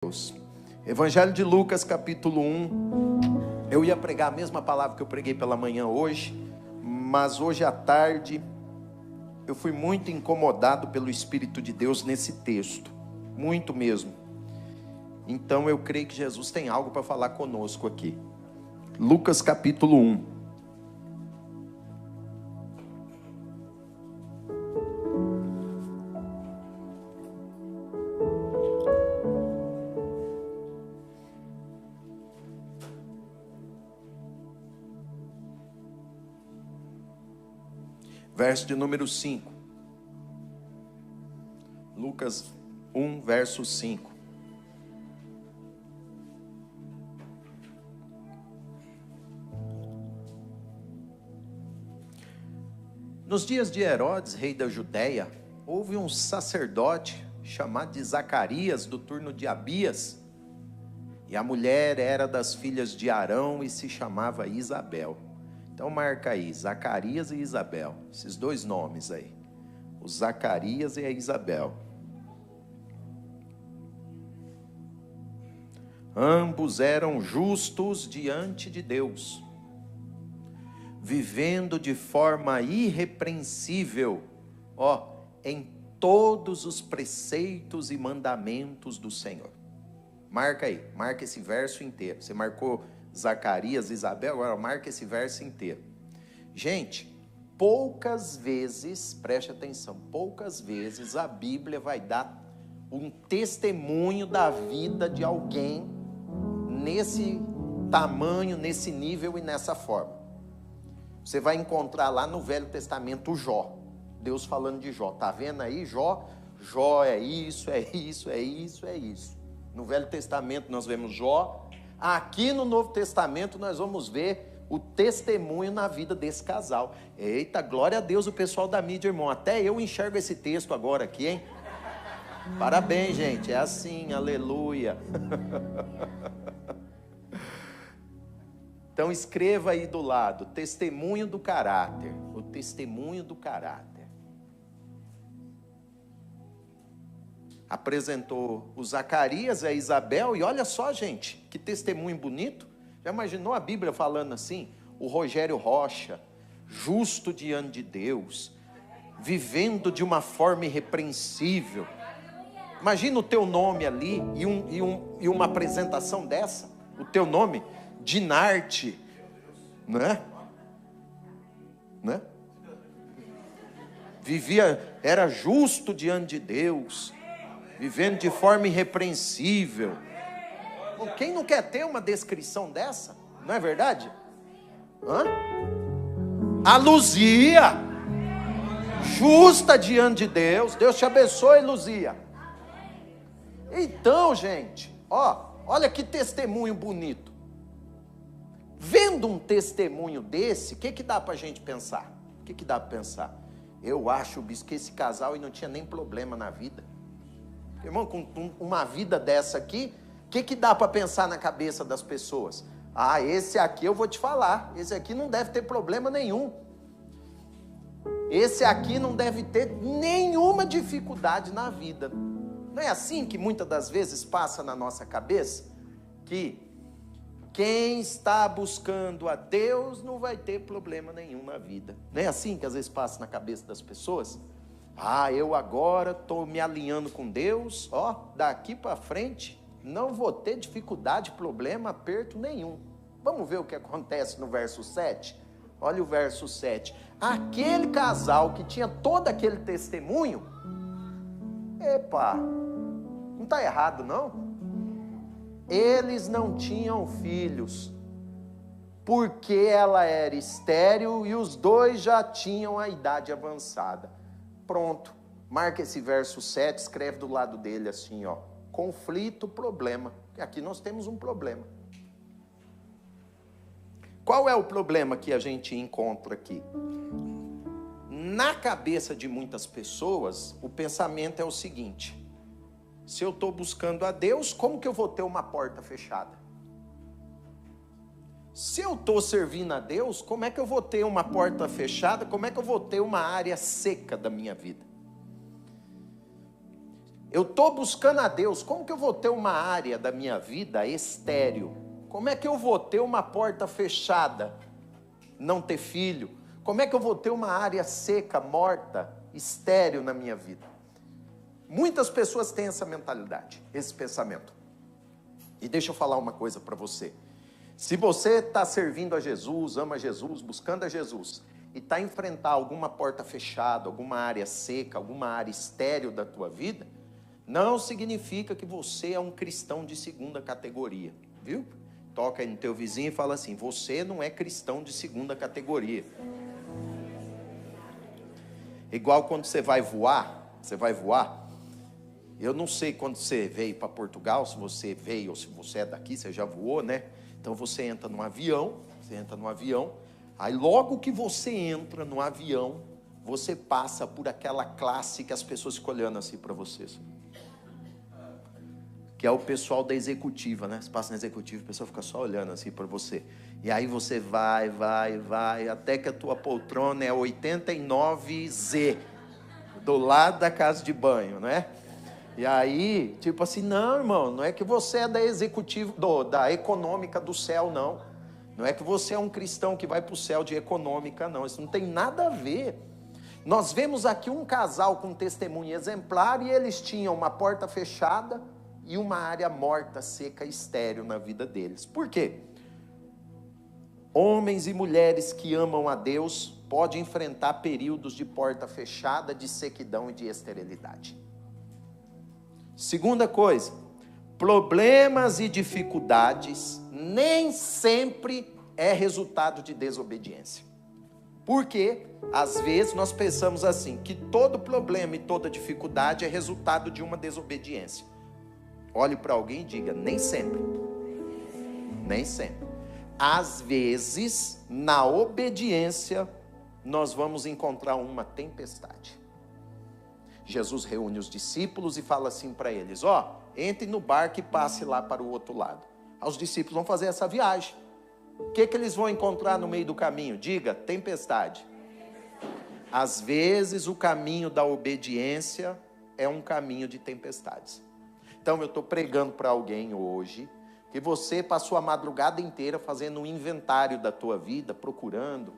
Deus. Evangelho de Lucas, capítulo 1. Eu ia pregar a mesma palavra que eu preguei pela manhã hoje, mas hoje à tarde eu fui muito incomodado pelo Espírito de Deus nesse texto, muito mesmo. Então eu creio que Jesus tem algo para falar conosco aqui. Lucas capítulo 1. Verso de número 5. Lucas 1, verso 5. Nos dias de Herodes, rei da Judéia, houve um sacerdote chamado de Zacarias, do turno de Abias, e a mulher era das filhas de Arão e se chamava Isabel. Então marca aí, Zacarias e Isabel, esses dois nomes aí, o Zacarias e a Isabel. Ambos eram justos diante de Deus, vivendo de forma irrepreensível, em todos os preceitos e mandamentos do Senhor. Marca aí, marca esse verso inteiro. Você marcou Zacarias, Isabel, agora marca esse verso inteiro. Gente, poucas vezes, preste atenção, poucas vezes a Bíblia vai dar um testemunho da vida de alguém nesse tamanho, nesse nível e nessa forma. Você vai encontrar lá no Velho Testamento Jó, Deus falando de Jó, tá vendo aí Jó? Jó é isso, é isso, é isso, é isso. No Velho Testamento nós vemos Jó. Aqui no Novo Testamento nós vamos ver o testemunho na vida desse casal. Eita, glória a Deus, o pessoal da mídia, irmão. Até eu enxergo esse texto agora aqui, hein? Parabéns, gente. É assim, aleluia. Então escreva aí do lado, testemunho do caráter. O testemunho do caráter. Apresentou o Zacarias e a Isabel, e olha só, gente, que testemunho bonito. Já imaginou a Bíblia falando assim? O Rogério Rocha, justo diante de Deus, vivendo de uma forma irrepreensível. Imagina o teu nome ali e uma apresentação dessa, o teu nome, Dinarte, né? Era justo diante de Deus, vivendo de forma irrepreensível. Quem não quer ter uma descrição dessa? Não é verdade? A Luzia, justa diante de Deus. Deus te abençoe, Luzia. Então, gente, olha que testemunho bonito. Vendo um testemunho desse, o que dá pra gente pensar? O que dá pra pensar? Eu acho, bispo, que esse casal não tinha nem problema na vida. Irmão, com uma vida dessa aqui, o que dá para pensar na cabeça das pessoas? Esse aqui eu vou te falar, esse aqui não deve ter problema nenhum. Esse aqui não deve ter nenhuma dificuldade na vida. Não é assim que muitas das vezes passa na nossa cabeça? Que quem está buscando a Deus não vai ter problema nenhum na vida. Não é assim que às vezes passa na cabeça das pessoas? Eu agora estou me alinhando com Deus, daqui para frente não vou ter dificuldade, problema, aperto nenhum. Vamos ver o que acontece no verso 7? Olha o verso 7. Aquele casal que tinha todo aquele testemunho, não está errado não? Eles não tinham filhos, porque ela era estéril e os dois já tinham a idade avançada. Pronto, marca esse verso 7, escreve do lado dele assim, conflito, problema. Aqui nós temos um problema. Qual é o problema que a gente encontra aqui? Na cabeça de muitas pessoas, o pensamento é o seguinte: se eu estou buscando a Deus, como que eu vou ter uma porta fechada? Se eu estou servindo a Deus, como é que eu vou ter uma porta fechada? Como é que eu vou ter uma área seca da minha vida? Eu estou buscando a Deus, como que eu vou ter uma área da minha vida estéril? Como é que eu vou ter uma porta fechada, não ter filho? Como é que eu vou ter uma área seca, morta, estéril na minha vida? Muitas pessoas têm essa mentalidade, esse pensamento. E deixa eu falar uma coisa para você. Se você está servindo a Jesus, ama Jesus, buscando a Jesus, e está enfrentando alguma porta fechada, alguma área seca, alguma área estéril da tua vida, não significa que você é um cristão de segunda categoria, viu? Toca aí no teu vizinho e fala assim: você não é cristão de segunda categoria. Igual quando você vai voar, eu não sei quando você veio para Portugal, se você veio ou se você é daqui, você já voou, né? Então você entra num avião, aí logo que você entra no avião, você passa por aquela classe que as pessoas ficam olhando assim para você. Que é o pessoal da executiva, né? Você passa na executiva, o pessoal fica só olhando assim para você. E aí você vai, até que a tua poltrona é 89Z, do lado da casa de banho, né? E aí, tipo assim, não, irmão, não é que você é da executiva, da econômica do céu, não. Não é que você é um cristão que vai para o céu de econômica, não. Isso não tem nada a ver. Nós vemos aqui um casal com testemunho exemplar e eles tinham uma porta fechada e uma área morta, seca, estéril na vida deles. Por quê? Homens e mulheres que amam a Deus podem enfrentar períodos de porta fechada, de sequidão e de esterilidade. Segunda coisa, problemas e dificuldades nem sempre é resultado de desobediência. Porque, às vezes, nós pensamos assim, que todo problema e toda dificuldade é resultado de uma desobediência. Olhe para alguém e diga: nem sempre. Nem sempre. Às vezes, na obediência, nós vamos encontrar uma tempestade. Jesus reúne os discípulos e fala assim para eles: entre no barco e passe lá para o outro lado. Os discípulos vão fazer essa viagem. O que eles vão encontrar no meio do caminho? Diga: tempestade. Às vezes o caminho da obediência é um caminho de tempestades. Então eu estou pregando para alguém hoje que você passou a madrugada inteira fazendo um inventário da tua vida, procurando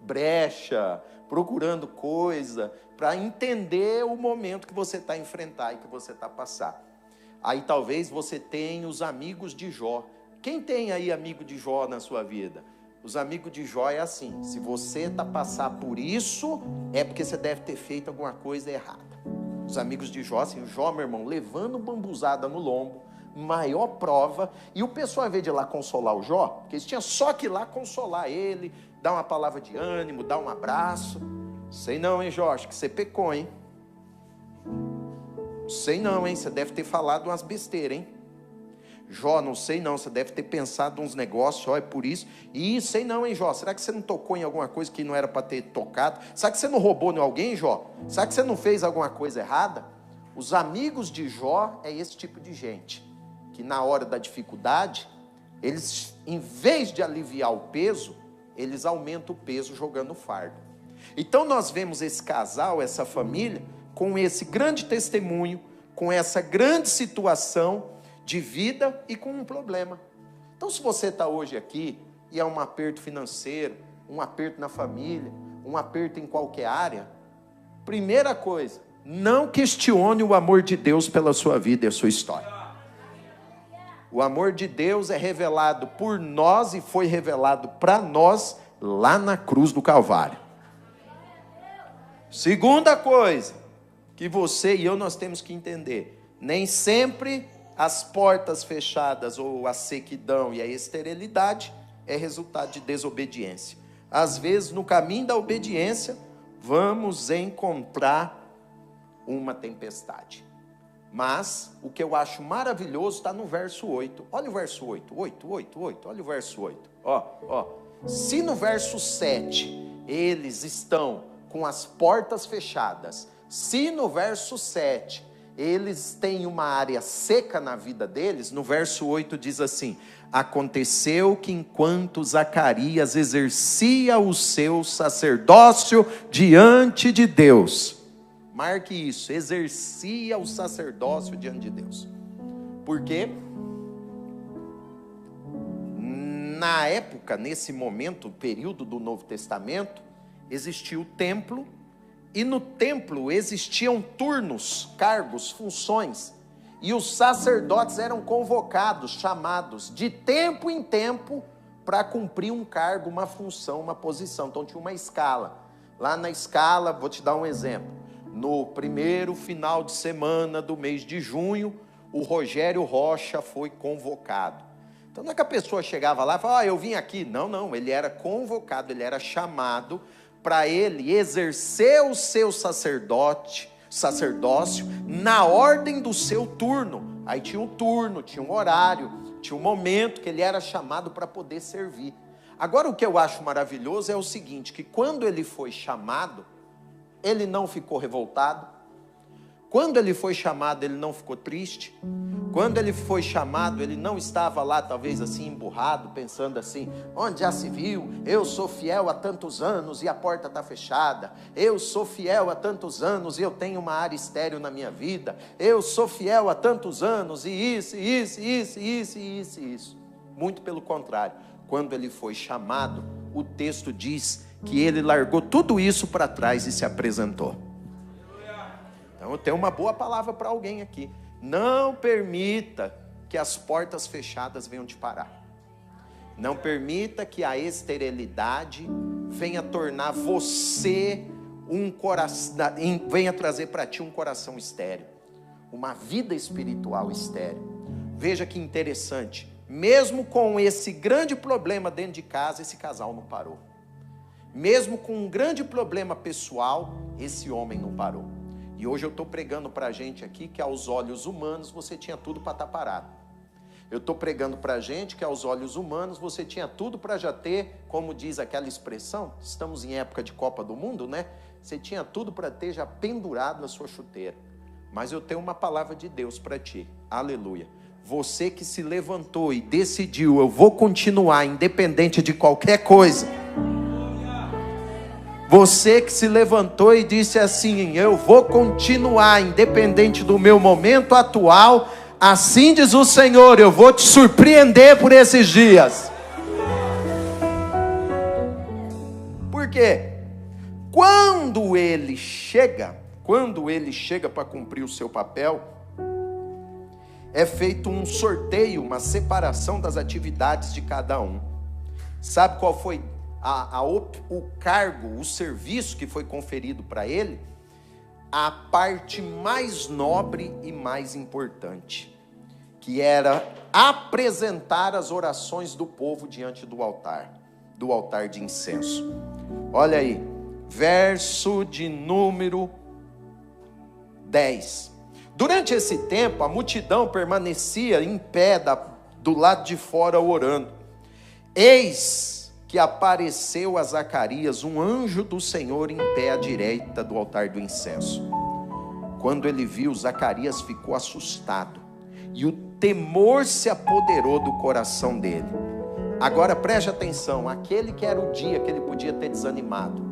brecha, procurando coisa, para entender o momento que você está a enfrentar e que você está a passar. Aí talvez você tenha os amigos de Jó. Quem tem aí amigo de Jó na sua vida? Os amigos de Jó é assim: se você está a passar por isso, é porque você deve ter feito alguma coisa errada. Os amigos de Jó, assim, o Jó, meu irmão, levando bambuzada no lombo, maior prova, e o pessoal, ao invés de ir lá consolar o Jó, porque eles tinham só que ir lá consolar ele, dar uma palavra de ânimo, dar um abraço. Sei não, hein, Jó, acho que você pecou, hein? Sei não, hein, você deve ter falado umas besteiras, hein? Jó, não sei não, você deve ter pensado uns negócios, é por isso. E sei não, hein, Jó, será que você não tocou em alguma coisa que não era para ter tocado? Será que você não roubou em alguém, Jó? Será que você não fez alguma coisa errada? Os amigos de Jó é esse tipo de gente, que na hora da dificuldade, eles, em vez de aliviar o peso, eles aumentam o peso jogando o fardo. Então nós vemos esse casal, essa família, com esse grande testemunho, com essa grande situação de vida e com um problema. Então se você está hoje aqui e é um aperto financeiro, um aperto na família, um aperto em qualquer área, primeira coisa, não questione o amor de Deus pela sua vida e a sua história. O amor de Deus é revelado por nós e foi revelado para nós lá na cruz do Calvário. Segunda coisa que você e eu nós temos que entender: nem sempre as portas fechadas ou a sequidão e a esterilidade é resultado de desobediência. Às vezes, no caminho da obediência, vamos encontrar uma tempestade. Mas o que eu acho maravilhoso está no verso 8. Olha o verso 8. Olha o verso 8. Se no verso 7 eles estão com as portas fechadas, se no verso 7 eles têm uma área seca na vida deles, no verso 8 diz assim: aconteceu que enquanto Zacarias exercia o seu sacerdócio diante de Deus, marque isso, exercia o sacerdócio diante de Deus. Porque na época, nesse momento, período do Novo Testamento, existia o templo, e no templo existiam turnos, cargos, funções, e os sacerdotes eram convocados, chamados de tempo em tempo para cumprir um cargo, uma função, uma posição. Então tinha uma escala. Lá na escala, vou te dar um exemplo. No primeiro final de semana do mês de junho, o Rogério Rocha foi convocado. Então não é que a pessoa chegava lá e falava, eu vim aqui. Não, ele era convocado, ele era chamado para ele exercer o seu sacerdócio na ordem do seu turno. Aí tinha um turno, tinha um horário, tinha um momento que ele era chamado para poder servir. Agora o que eu acho maravilhoso é o seguinte, que quando ele foi chamado, ele não ficou revoltado. Quando ele foi chamado, ele não ficou triste. Quando ele foi chamado, ele não estava lá, talvez assim, emburrado, pensando assim, onde já se viu, eu sou fiel há tantos anos e a porta está fechada. Eu sou fiel há tantos anos e eu tenho uma área estéril na minha vida. Eu sou fiel há tantos anos e isso. Muito pelo contrário. Quando ele foi chamado, o texto diz que ele largou tudo isso para trás e se apresentou. Então eu tenho uma boa palavra para alguém aqui. Não permita que as portas fechadas venham te parar. Não permita que a esterilidade venha tornar você venha trazer para ti um coração estéril, uma vida espiritual estéril. Veja que interessante, mesmo com esse grande problema dentro de casa, esse casal não parou. Mesmo com um grande problema pessoal, esse homem não parou. E hoje eu estou pregando para a gente aqui que aos olhos humanos você tinha tudo para estar parado. Eu estou pregando para a gente que aos olhos humanos você tinha tudo para já ter, como diz aquela expressão, estamos em época de Copa do Mundo, né? Você tinha tudo para ter já pendurado na sua chuteira. Mas eu tenho uma palavra de Deus para ti. Aleluia. Você que se levantou e decidiu, eu vou continuar independente de qualquer coisa. Você que se levantou e disse assim, eu vou continuar independente do meu momento atual, assim diz o Senhor, eu vou te surpreender por esses dias. Por quê? Quando ele chega para cumprir o seu papel, é feito um sorteio, uma separação das atividades de cada um. Sabe qual foi o cargo, o serviço que foi conferido para ele? A parte mais nobre e mais importante, que era apresentar as orações do povo diante do altar de incenso. Olha aí, verso de número 10. Durante esse tempo, a multidão permanecia em pé do lado de fora orando. Eis que apareceu a Zacarias um anjo do Senhor em pé à direita do altar do incenso. Quando ele viu, Zacarias ficou assustado, e o temor se apoderou do coração dele. Agora preste atenção, aquele que era o dia que ele podia ter desanimado,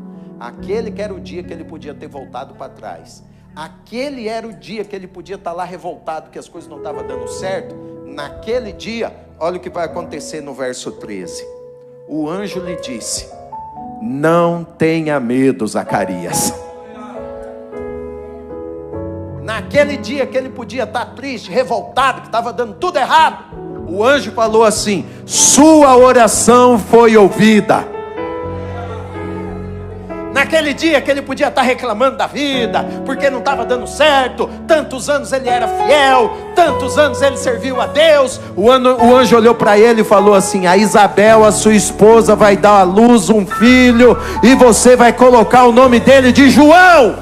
aquele que era o dia que ele podia ter voltado para trás, aquele era o dia que ele podia estar lá revoltado, que as coisas não estavam dando certo. Naquele dia, olha o que vai acontecer no verso 13. O anjo lhe disse, não tenha medo, Zacarias. Naquele dia que ele podia estar triste, revoltado, que estava dando tudo errado, o anjo falou assim, sua oração foi ouvida. Naquele dia que ele podia estar reclamando da vida, porque não estava dando certo, tantos anos ele era fiel, tantos anos ele serviu a Deus, o anjo olhou para ele e falou assim, a Isabel, a sua esposa, vai dar à luz um filho, e você vai colocar o nome dele de João.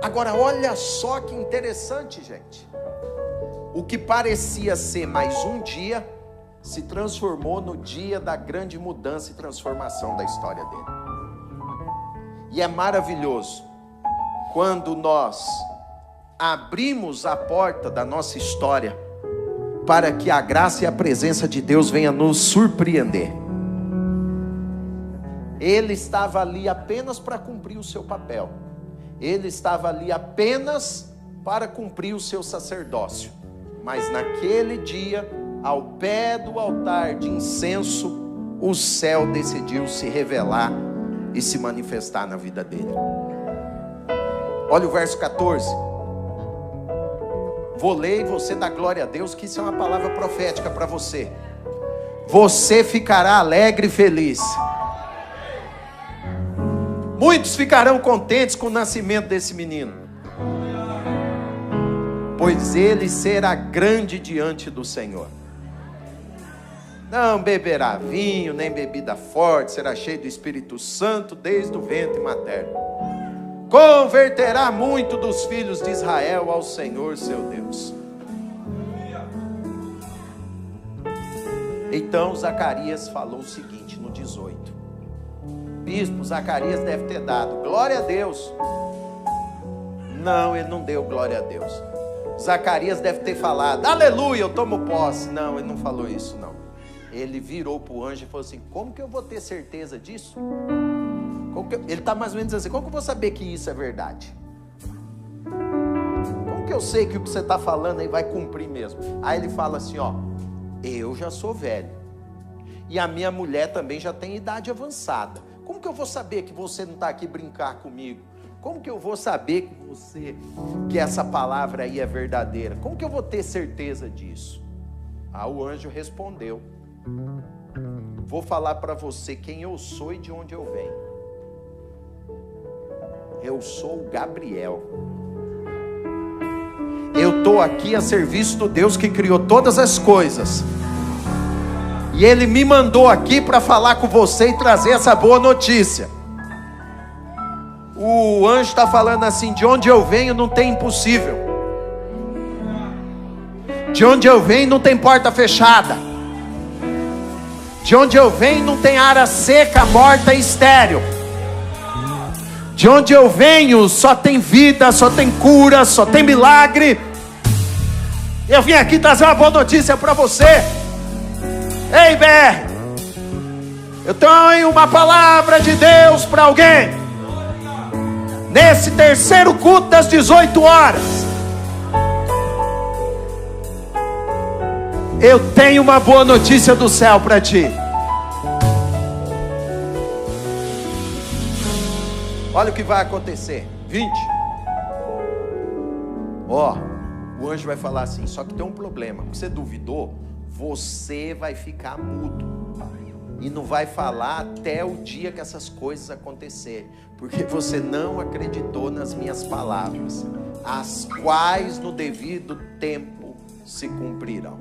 Agora olha só que interessante, gente. O que parecia ser mais um dia, se transformou no dia da grande mudança e transformação da história dele. E é maravilhoso quando nós abrimos a porta da nossa história para que a graça e a presença de Deus venha nos surpreender. Ele estava ali apenas para cumprir o seu papel. Ele estava ali apenas para cumprir o seu sacerdócio. Mas naquele dia, ao pé do altar de incenso, o céu decidiu se revelar e se manifestar na vida dele. Olha o verso 14. Vou ler e você dá glória a Deus, que isso é uma palavra profética para você. Você ficará alegre e feliz. Muitos ficarão contentes com o nascimento desse menino, pois ele será grande diante do Senhor. Não beberá vinho, nem bebida forte, será cheio do Espírito Santo desde o ventre materno. Converterá muito dos filhos de Israel ao Senhor seu Deus. Então Zacarias falou o seguinte no 18. Bispo, Zacarias deve ter dado glória a Deus. Não, ele não deu glória a Deus. Zacarias deve ter falado, aleluia, eu tomo posse. Não, ele não falou isso, não. Ele virou para o anjo e falou assim, como que eu vou ter certeza disso? Ele está mais ou menos assim, como que eu vou saber que isso é verdade? Como que eu sei que o que você está falando aí vai cumprir mesmo? Aí ele fala assim, ó, eu já sou velho, e a minha mulher também já tem idade avançada. Como que eu vou saber que você não está aqui brincar comigo? Como que eu vou saber que essa palavra aí é verdadeira? Como que eu vou ter certeza disso? Aí o anjo respondeu, vou falar para você quem eu sou e de onde eu venho. Eu sou o Gabriel. Eu estou aqui a serviço do Deus que criou todas as coisas. E Ele me mandou aqui para falar com você e trazer essa boa notícia. O anjo está falando assim, de onde eu venho não tem impossível. De onde eu venho não tem porta fechada. De onde eu venho não tem área seca, morta e estéril. De onde eu venho só tem vida, só tem cura, só tem milagre. Eu vim aqui trazer uma boa notícia para você. Ei, BR, eu tenho uma palavra de Deus para alguém. Nesse terceiro culto das 18 horas, eu tenho uma boa notícia do céu para ti. Olha o que vai acontecer. 20. Ó, o anjo vai falar assim, só que tem um problema. Você duvidou? Você vai ficar mudo. E não vai falar até o dia que essas coisas acontecerem. Porque você não acreditou nas minhas palavras, as quais no devido tempo se cumprirão.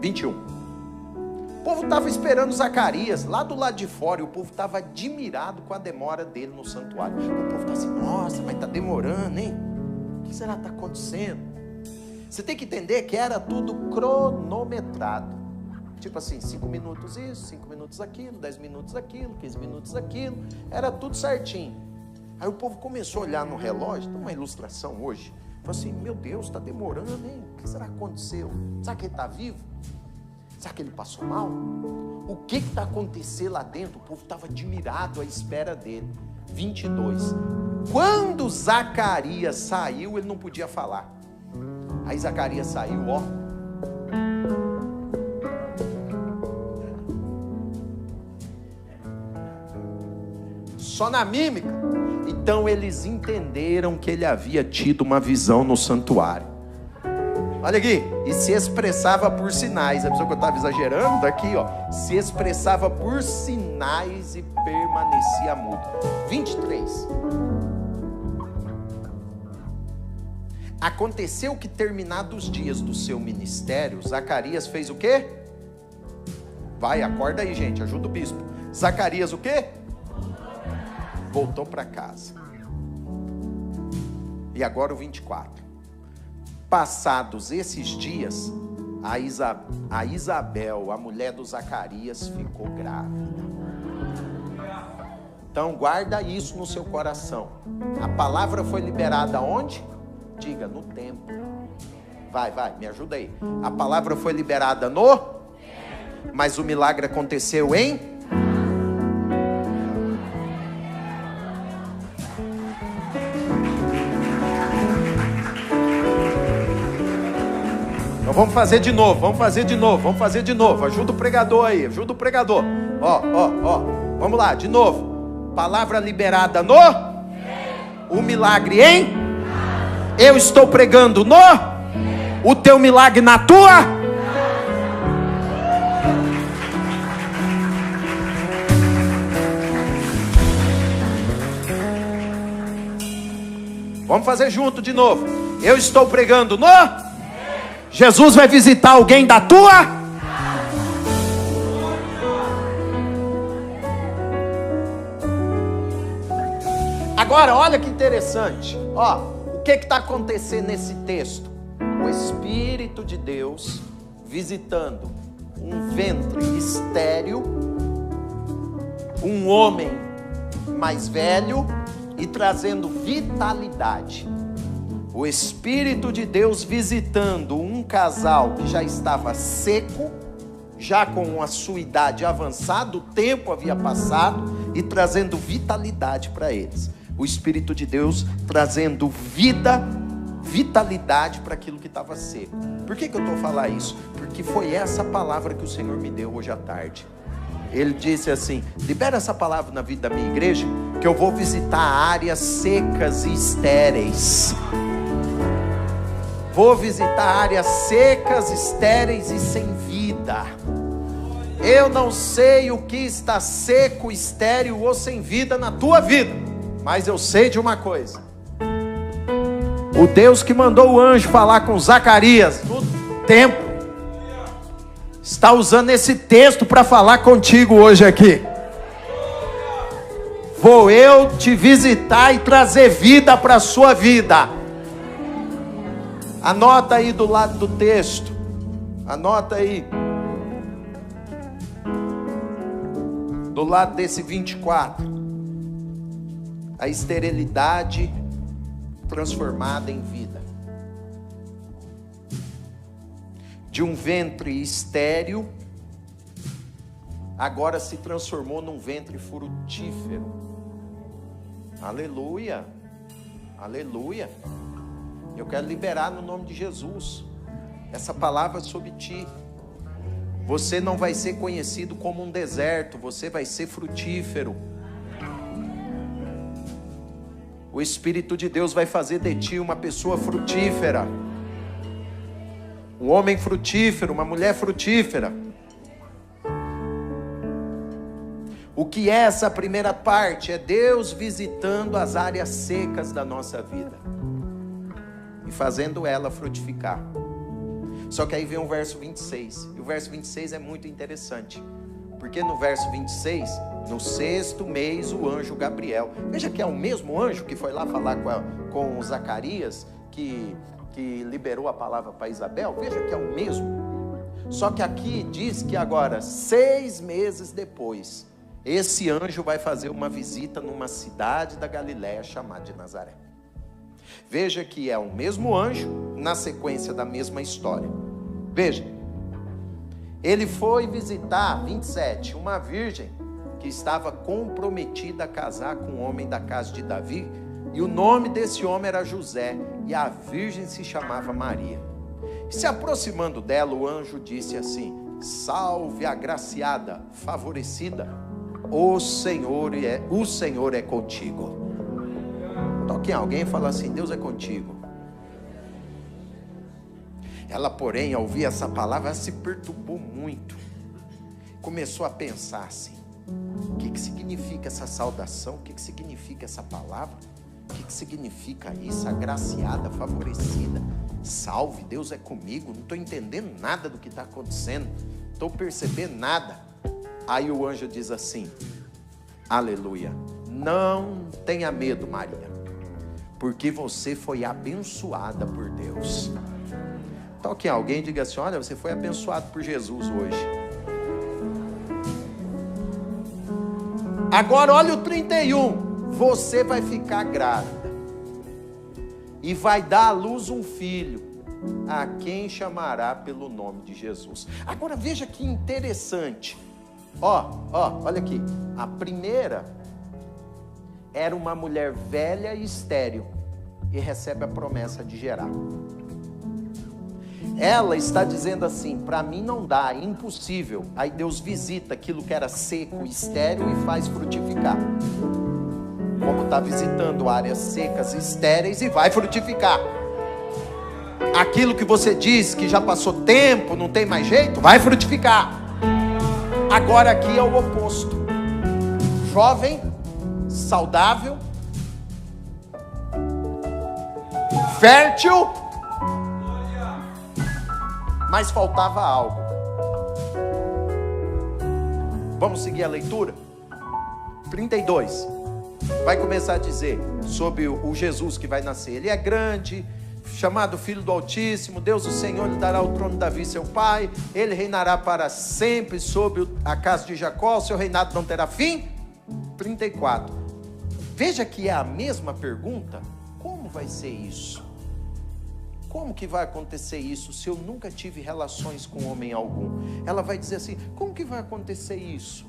21. O povo estava esperando Zacarias lá do lado de fora, e o povo estava admirado com a demora dele no santuário. O povo está assim, nossa, mas está demorando, hein? O que será que está acontecendo? Você tem que entender que era tudo cronometrado. Tipo assim, 5 minutos isso, 5 minutos aquilo, 10 minutos aquilo, 15 minutos aquilo. Era tudo certinho. Aí o povo começou a olhar no relógio, tem uma ilustração hoje. Falou assim, meu Deus, está demorando, hein? O que será que aconteceu? Será que ele está vivo? Será que ele passou mal? O que está acontecendo lá dentro? O povo estava admirado à espera dele. 22. Quando Zacarias saiu, ele não podia falar. Aí Zacarias saiu, ó. Só na mímica. Então eles entenderam que ele havia tido uma visão no santuário. Olha aqui, e se expressava por sinais. A pessoa que eu estava exagerando, daqui ó, se expressava por sinais e permanecia mudo. 23. Aconteceu que, terminados os dias do seu ministério, Zacarias fez o quê? Vai, acorda aí, gente, ajuda o bispo. Zacarias o quê? Voltou para casa. E agora o 24. Passados esses dias, a Isabel, a mulher do Zacarias, ficou grávida. Então guarda isso no seu coração. A palavra foi liberada onde? Diga, no templo. Vai, me ajuda aí. A palavra foi liberada no? Mas o milagre aconteceu em? vamos fazer de novo, ajuda o pregador aí, ó, vamos lá, de novo, palavra liberada no, o milagre em, eu estou pregando no, o teu milagre na tua, vamos fazer junto de novo, eu estou pregando no, Jesus vai visitar alguém da tua? Agora, olha que interessante. Ó, o que está acontecendo nesse texto? O Espírito de Deus visitando um ventre estéril, um homem mais velho e trazendo vitalidade. O Espírito de Deus visitando um casal que já estava seco, já com a sua idade avançada, o tempo havia passado, e trazendo vitalidade para eles. O Espírito de Deus trazendo vitalidade para aquilo que estava seco. Por que eu estou a falar isso? Porque foi essa palavra que o Senhor me deu hoje à tarde. Ele disse assim: libera essa palavra na vida da minha igreja, que eu vou visitar áreas secas e estéreis. Vou visitar áreas secas, estéreis e sem vida. Eu não sei o que está seco, estéril ou sem vida na tua vida, mas eu sei de uma coisa: o Deus que mandou o anjo falar com Zacarias no tempo, está usando esse texto para falar contigo hoje aqui. Vou eu te visitar e trazer vida para a sua vida. Anota aí do lado do texto. Anota aí. Do lado desse 24. A esterilidade transformada em vida. De um ventre estéril, agora se transformou num ventre frutífero. Aleluia. Aleluia. Eu quero liberar no nome de Jesus essa palavra sobre ti. Você não vai ser conhecido como um deserto, você vai ser frutífero. O Espírito de Deus vai fazer de ti uma pessoa frutífera, um homem frutífero, uma mulher frutífera. O que é essa primeira parte? É Deus visitando as áreas secas da nossa vida e fazendo ela frutificar. Só que aí vem o verso 26. E o verso 26 é muito interessante. Porque no verso 26, no 6º mês, o anjo Gabriel. Veja que é o mesmo anjo que foi lá falar com Zacarias, que liberou a palavra para Isabel. Veja que é o mesmo. Só que aqui diz que agora, 6 meses depois, esse anjo vai fazer uma visita numa cidade da Galiléia chamada de Nazaré. Veja que é o mesmo anjo na sequência da mesma história. Veja, ele foi visitar, 27, uma virgem que estava comprometida a casar com um homem da casa de Davi, e o nome desse homem era José, e a virgem se chamava Maria. Se aproximando dela, o anjo disse assim: salve, agraciada, favorecida, o Senhor é contigo. Toque em alguém e fala assim: Deus é contigo. Ela, porém, ao ouvir essa palavra, ela se perturbou muito. Começou a pensar assim: o que significa essa saudação? O que significa essa palavra? O que significa isso? Agraciada, favorecida, salve, Deus é comigo. Não estou entendendo nada do que está acontecendo, não estou percebendo nada. Aí o anjo diz assim: aleluia, não tenha medo, Maria, porque você foi abençoada por Deus. Toque em alguém e diga assim: olha, você foi abençoado por Jesus hoje. Agora olha o 31. Você vai ficar grávida e vai dar à luz um filho, a quem chamará pelo nome de Jesus. Agora veja que interessante. Olha aqui. A primeira era uma mulher velha e estéril e recebe a promessa de gerar. Ela está dizendo assim: para mim não dá, é impossível. Aí Deus visita aquilo que era seco, estéril, e faz frutificar. Como está visitando áreas secas, estéreis, e vai frutificar. Aquilo que você diz que já passou tempo, não tem mais jeito, vai frutificar. Agora aqui é o oposto. Jovem, saudável, fértil, mas faltava algo. Vamos seguir a leitura? 32. Vai começar a dizer sobre o Jesus que vai nascer. Ele é grande, chamado Filho do Altíssimo. Deus o Senhor lhe dará o trono de Davi seu pai. Ele reinará para sempre sobre a casa de Jacó. Seu reinado não terá fim. 34. Veja que é a mesma pergunta. Como vai ser isso? Como que vai acontecer isso se eu nunca tive relações com homem algum? Ela vai dizer assim: como que vai acontecer isso?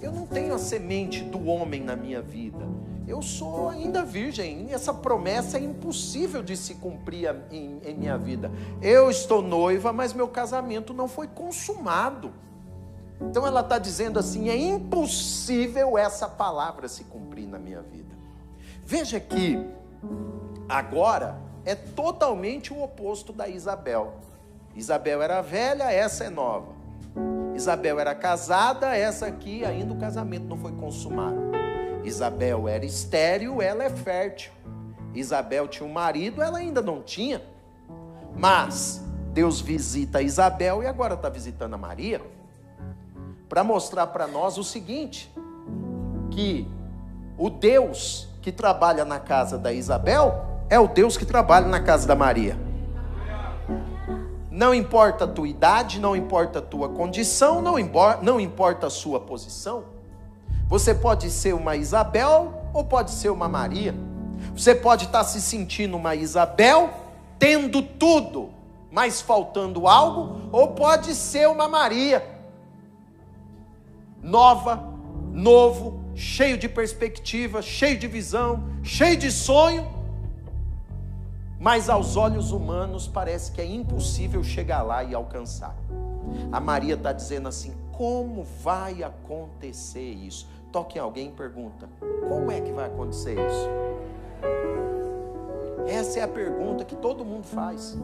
Eu não tenho a semente do homem na minha vida. Eu sou ainda virgem. Essa promessa é impossível de se cumprir em minha vida. Eu estou noiva, mas meu casamento não foi consumado. Então ela está dizendo assim: é impossível essa palavra se cumprir na minha vida. Veja que agora é totalmente o oposto da Isabel. Isabel era velha, essa é nova. Isabel era casada, essa aqui ainda o casamento não foi consumado. Isabel era estéril, ela é fértil. Isabel tinha um marido, ela ainda não tinha. Mas Deus visita Isabel e agora está visitando a Maria, para mostrar para nós o seguinte: que o Deus que trabalha na casa da Isabel é o Deus que trabalha na casa da Maria. Não importa a tua idade, não importa a tua condição, não importa a sua posição. Você pode ser uma Isabel ou pode ser uma Maria. Você pode estar se sentindo uma Isabel, tendo tudo, mas faltando algo, ou pode ser uma Maria, nova, novo, cheio de perspectiva, cheio de visão, cheio de sonho, mas aos olhos humanos parece que é impossível chegar lá e alcançar. A Maria está dizendo assim: como vai acontecer isso? Toque em alguém e pergunta: como é que vai acontecer isso? Essa é a pergunta que todo mundo faz.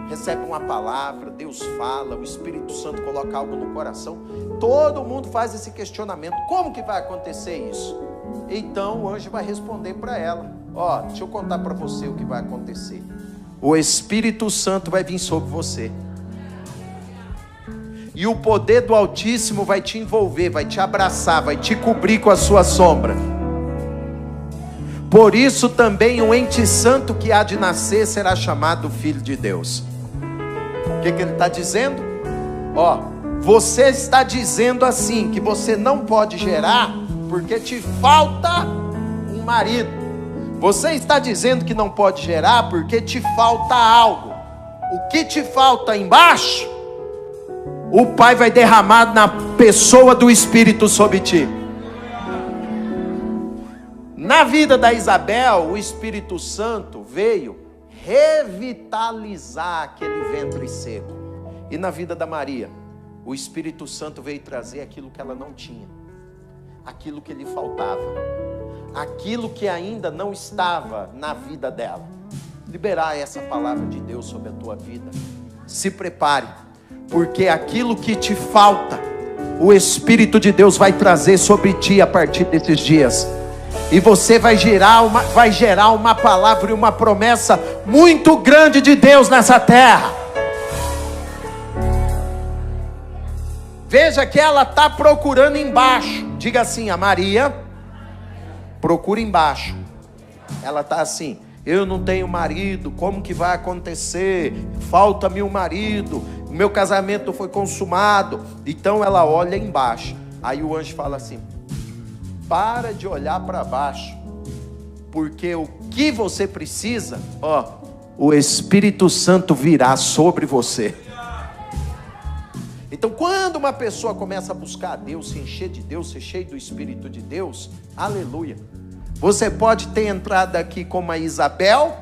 Recebe uma palavra, Deus fala, o Espírito Santo coloca algo no coração, todo mundo faz esse questionamento: como que vai acontecer isso? Então o anjo vai responder para ela: ó, deixa eu contar para você o que vai acontecer. O Espírito Santo vai vir sobre você, e o poder do Altíssimo vai te envolver, vai te abraçar, vai te cobrir com a sua sombra. Por isso também o ente santo que há de nascer será chamado Filho de Deus. O que ele está dizendo? Ó, você está dizendo assim, que você não pode gerar porque te falta um marido. Você está dizendo que não pode gerar porque te falta algo. O que te falta embaixo, o Pai vai derramar na pessoa do Espírito sobre ti. Na vida da Isabel, o Espírito Santo veio revitalizar aquele ventre seco. E na vida da Maria, o Espírito Santo veio trazer aquilo que ela não tinha, aquilo que lhe faltava, aquilo que ainda não estava na vida dela. Liberar essa palavra de Deus sobre a tua vida. Se prepare, porque aquilo que te falta, o Espírito de Deus vai trazer sobre ti a partir desses dias. E você vai gerar uma palavra e uma promessa muito grande de Deus nessa terra. Veja que ela está procurando embaixo. Diga assim: a Maria procura embaixo. Ela está assim: eu não tenho marido, como que vai acontecer? Falta-me um marido, meu casamento foi consumado. Então ela olha embaixo. Aí o anjo fala assim: para de olhar para baixo, porque o que você precisa, ó, o Espírito Santo virá sobre você. Então, quando uma pessoa começa a buscar a Deus, se encher de Deus, ser cheio do Espírito de Deus, aleluia. Você pode ter entrado aqui como a Isabel,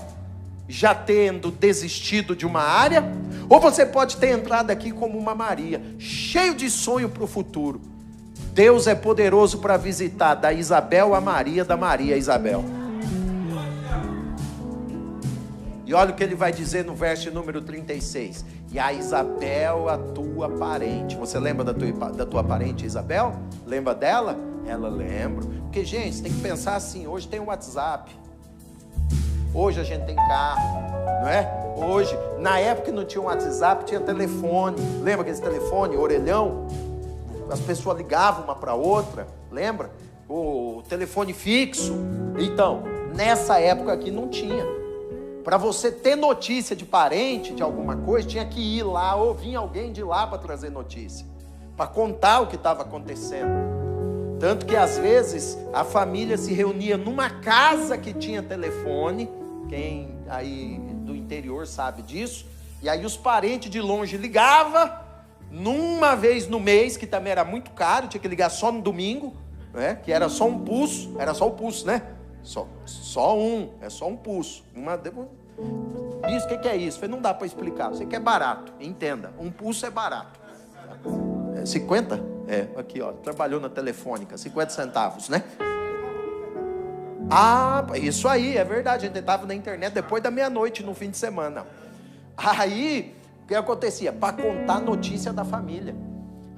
já tendo desistido de uma área, ou você pode ter entrado aqui como uma Maria, cheio de sonho para o futuro. Deus é poderoso para visitar da Isabel a Maria, da Maria a Isabel. E olha o que ele vai dizer no verso número 36. E a Isabel, a tua parente. Você lembra da tua parente Isabel? Lembra dela? Ela lembra. Porque, gente, você tem que pensar assim, hoje tem o WhatsApp. Hoje a gente tem carro, não é? Hoje, na época que não tinha um WhatsApp, tinha telefone. Lembra aquele telefone, orelhão? As pessoas ligavam uma para outra, lembra? O telefone fixo. Então, nessa época aqui não tinha. Para você ter notícia de parente, de alguma coisa, tinha que ir lá, ou vinha alguém de lá para trazer notícia, para contar o que estava acontecendo. Tanto que às vezes a família se reunia numa casa que tinha telefone, quem aí do interior sabe disso, e aí os parentes de longe ligavam, numa vez no mês, que também era muito caro, tinha que ligar só no domingo, né? Que era só um pulso, era só o pulso, né? Só um pulso. Isso, o que é isso? Não dá para explicar. Você que é barato, entenda. Um pulso é barato. 50? Aqui, ó. Trabalhou na Telefônica, 50 centavos, né? Ah, isso aí, é verdade. A gente estava na internet depois da meia-noite, no fim de semana. Aí, o que acontecia? Para contar a notícia da família.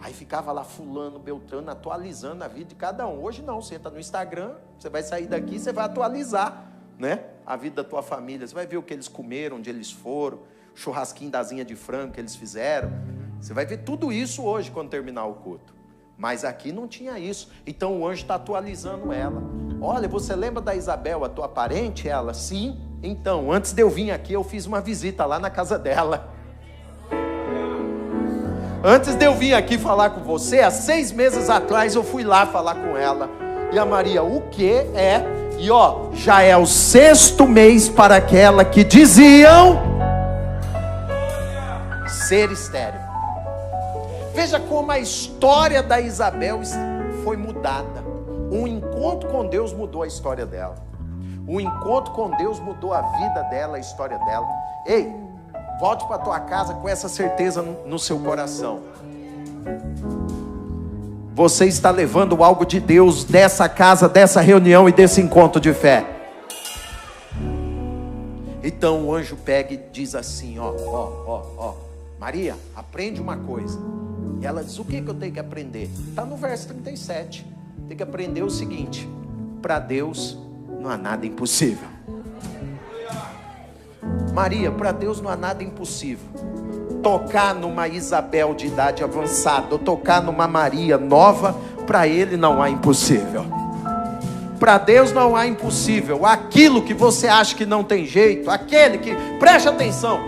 Aí ficava lá fulano, beltrano, atualizando a vida de cada um. Hoje não, você entra no Instagram, você vai sair daqui, você vai atualizar, né, a vida da tua família. Você vai ver o que eles comeram, onde eles foram, o churrasquinho da asinha de frango que eles fizeram. Você vai ver tudo isso hoje quando terminar o culto. Mas aqui não tinha isso. Então o anjo está atualizando ela. Olha, você lembra da Isabel, a tua parente? Ela, sim. Então, antes de eu vir aqui, eu fiz uma visita lá na casa dela. Antes de eu vir aqui falar com você, há 6 meses atrás eu fui lá falar com ela. E a Maria, o que é? E ó, já é o 6º mês para aquela que diziam ser estéril. Veja como a história da Isabel foi mudada. Um encontro com Deus mudou a história dela. Um encontro com Deus mudou a vida dela, a história dela. Ei, volte para a tua casa com essa certeza no seu coração. Você está levando algo de Deus dessa casa, dessa reunião e desse encontro de fé. Então o anjo pega e diz assim, ó, Maria, aprende uma coisa. E ela diz, o que eu tenho que aprender? Está no verso 37. Tem que aprender o seguinte: para Deus não há nada impossível. Maria, para Deus não há nada impossível. Tocar numa Isabel de idade avançada, ou tocar numa Maria nova, para Ele não há impossível. Para Deus não há impossível. Aquilo que você acha que não tem jeito, aquele que, preste atenção,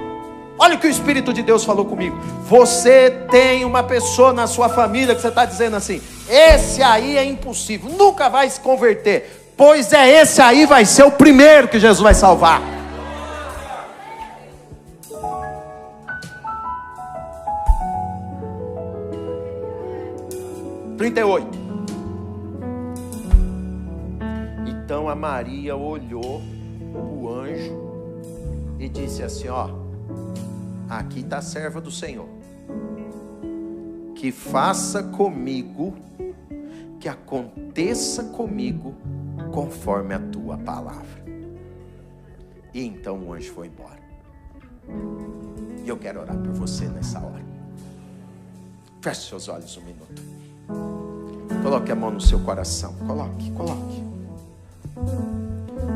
olha o que o Espírito de Deus falou comigo. Você tem uma pessoa na sua família que você está dizendo assim, esse aí é impossível, nunca vai se converter. Pois esse aí vai ser o primeiro que Jesus vai salvar. Então a Maria olhou o anjo e disse assim, ó, aqui está a serva do Senhor, que faça comigo, que aconteça comigo conforme a tua palavra. E então o anjo foi embora. E eu quero orar por você nessa hora. Feche seus olhos um minuto. Coloque a mão no seu coração. Coloque.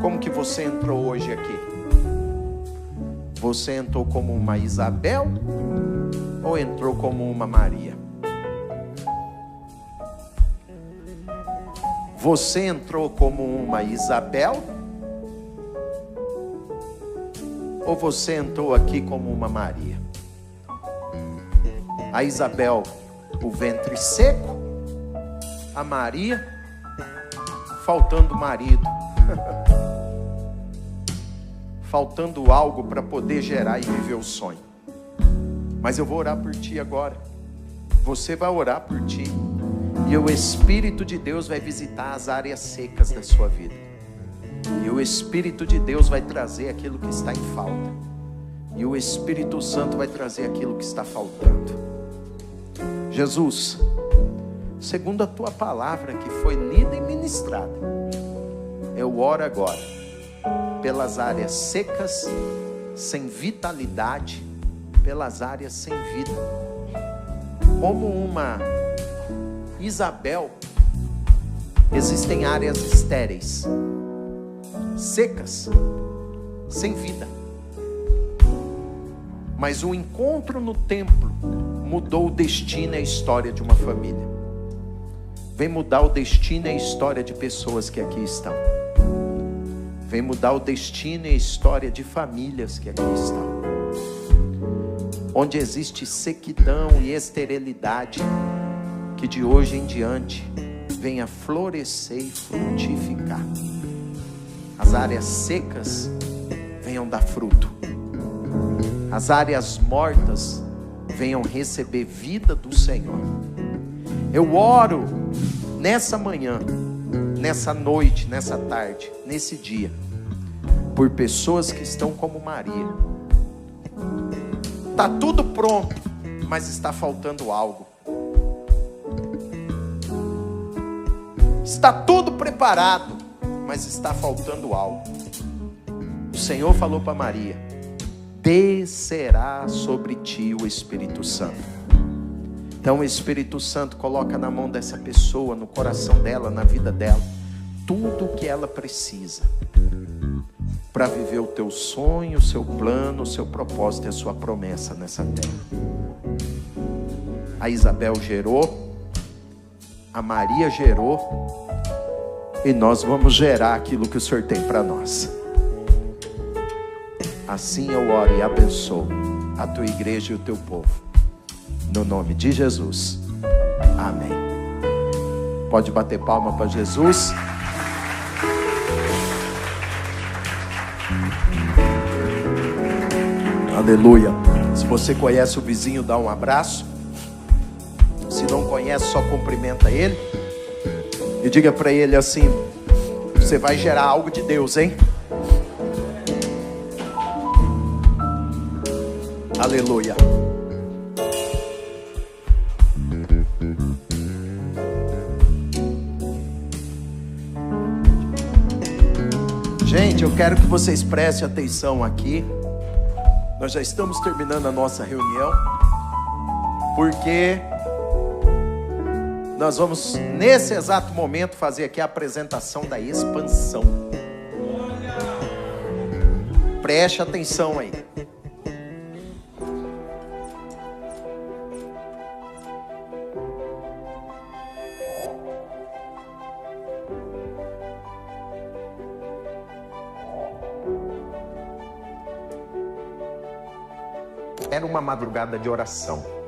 Como que você entrou hoje aqui? Você entrou como uma Isabel ou entrou como uma Maria? Você entrou como uma Isabel ou você entrou aqui como uma Maria? A Isabel, o ventre seco, a Maria, faltando marido, faltando algo para poder gerar e viver o sonho. Mas eu vou orar por ti agora. Você vai orar por ti. E o Espírito de Deus vai visitar as áreas secas da sua vida. E o Espírito de Deus vai trazer aquilo que está em falta. E o Espírito Santo vai trazer aquilo que está faltando. Jesus, segundo a tua palavra que foi lida e ministrada, eu oro agora pelas áreas secas, sem vitalidade, pelas áreas sem vida. Como uma Isabel, existem áreas estéreis, secas, sem vida. Mas o encontro no templo mudou o destino e a história de uma família. Vem mudar o destino e a história de pessoas que aqui estão. Vem mudar o destino e a história de famílias que aqui estão. Onde existe sequidão e esterilidade, que de hoje em diante venha florescer e frutificar. As áreas secas venham dar fruto. As áreas mortas venham receber vida do Senhor. Eu oro nessa manhã, nessa noite, nessa tarde, nesse dia, por pessoas que estão como Maria. Está tudo pronto, mas está faltando algo. Está tudo preparado, mas está faltando algo. O Senhor falou para Maria: descerá sobre ti o Espírito Santo. Então o Espírito Santo coloca na mão dessa pessoa, no coração dela, na vida dela, tudo o que ela precisa para viver o teu sonho, o seu plano, o seu propósito e a sua promessa nessa terra. A Isabel gerou, a Maria gerou, e nós vamos gerar aquilo que o Senhor tem para nós. Assim eu oro e abençoo a tua igreja e o teu povo, no nome de Jesus, amém. Pode bater palma para Jesus. Aleluia. Se você conhece o vizinho, dá um abraço. Se não conhece, só cumprimenta ele e diga para ele assim: você vai gerar algo de Deus, hein? Aleluia. Gente, eu quero que vocês prestem atenção aqui. Nós já estamos terminando a nossa reunião, porque nós vamos, nesse exato momento, fazer aqui a apresentação da expansão. Preste atenção aí. Era uma madrugada de oração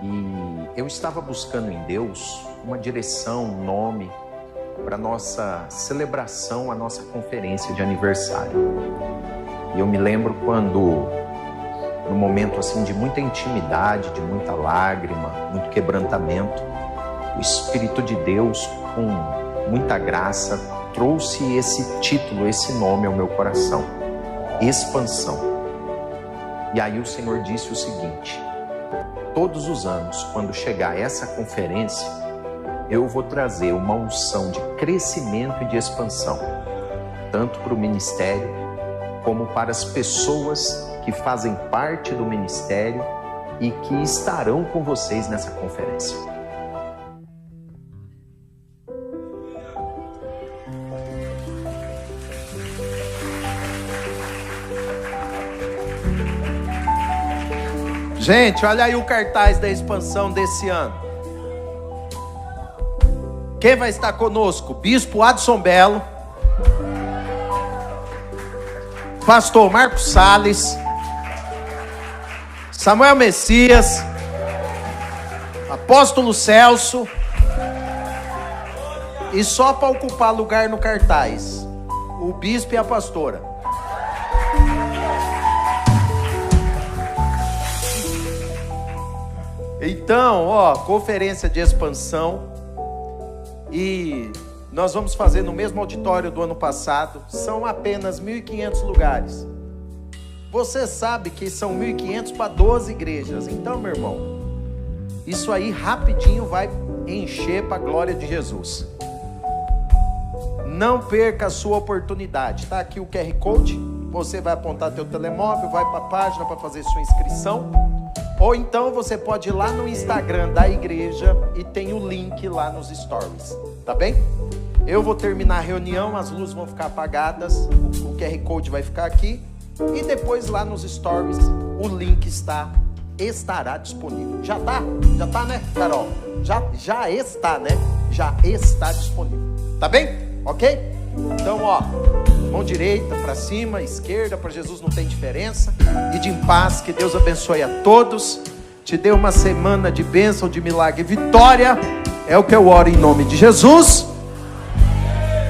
e eu estava buscando em Deus uma direção, um nome para nossa celebração, a nossa conferência de aniversário. E eu me lembro quando, num momento assim de muita intimidade, de muita lágrima, muito quebrantamento, o Espírito de Deus, com muita graça, trouxe esse título, esse nome ao meu coração: expansão. E aí o Senhor disse o seguinte: todos os anos, quando chegar essa conferência, eu vou trazer uma unção de crescimento e de expansão, tanto para o ministério, como para as pessoas que fazem parte do ministério e que estarão com vocês nessa conferência. Gente, olha aí o cartaz da expansão desse ano. Quem vai estar conosco? Bispo Adson Belo, Pastor Marcos Salles, Samuel Messias, Apóstolo Celso, e só para ocupar lugar no cartaz, o bispo e a pastora. Então, conferência de expansão. E Nós vamos fazer no mesmo auditório do ano passado. São apenas 1.500 lugares. Você sabe que são 1.500 para 12 igrejas. Então, meu irmão, isso aí rapidinho vai encher para a glória de Jesus. Não perca a sua oportunidade. Está aqui o QR Code. Você vai apontar teu telemóvel, vai para a página para fazer sua inscrição. Ou então você pode ir lá no Instagram da igreja e tem o link lá nos stories. Tá bem? Eu vou terminar a reunião, as luzes vão ficar apagadas, o QR Code vai ficar aqui. E depois lá nos stories o link estará disponível. Já tá, né, Carol? Já está, né? Já está disponível. Tá bem? Ok? Então, ó, mão direita para cima, esquerda, para Jesus não tem diferença. Ide em paz, que Deus abençoe a todos. Te dê uma semana de bênção, de milagre e vitória. É o que eu oro em nome de Jesus.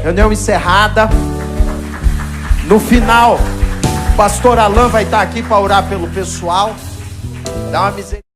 Reunião encerrada. No final, o pastor Alain vai estar aqui para orar pelo pessoal. Dá uma misericórdia.